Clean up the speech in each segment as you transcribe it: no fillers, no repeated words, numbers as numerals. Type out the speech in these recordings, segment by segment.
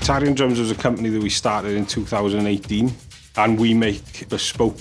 Tarian Drums was a company that we started in 2018, and we make bespoke,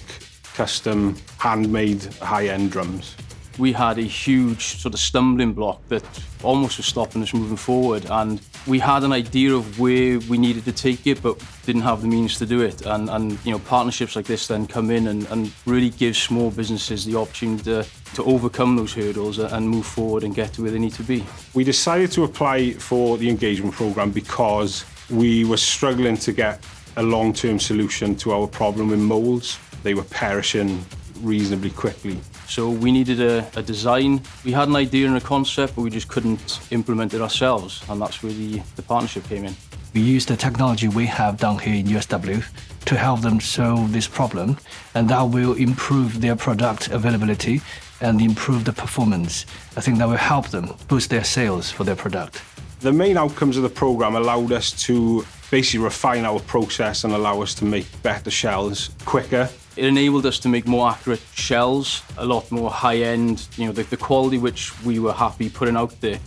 custom, handmade, high-end drums. We had a huge sort of stumbling block that almost was stopping us moving forward, and we had an idea of where we needed to take it but didn't have the means to do it, and you know, partnerships like this then come in and really give small businesses the opportunity to overcome those hurdles and move forward and get to where they need to be. We decided to apply for the engagement programme because we were struggling to get a long-term solution to our problem with moulds. They were perishing reasonably quickly. So we needed a design. We had an idea and a concept, but we just couldn't implement it ourselves, and that's where the partnership came in. We use the technology we have down here in USW to help them solve this problem, and that will improve their product availability and improve the performance. I think that will help them boost their sales for their product. The main outcomes of the programme allowed us to basically refine our process and allow us to make better shells quicker. It enabled us to make more accurate shells, a lot more high-end, you know, the quality which we were happy putting out there,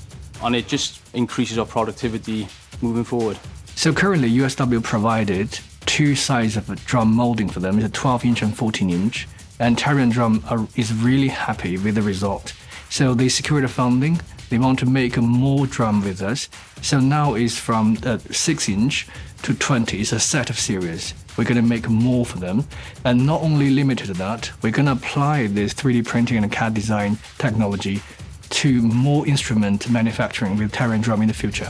and it just increases our productivity moving forward. So currently USW provided two sizes of drum molding for them, it's a 12-inch and 14-inch, and Tarian Drum is really happy with the result. So they secured the funding, they want to make more drum with us, so now it's from 6-inch to 20, it's a set of series. We're going to make more for them, and not only limited to that, we're going to apply this 3D printing and CAD design technology to more instrument manufacturing with Tarian Drum in the future.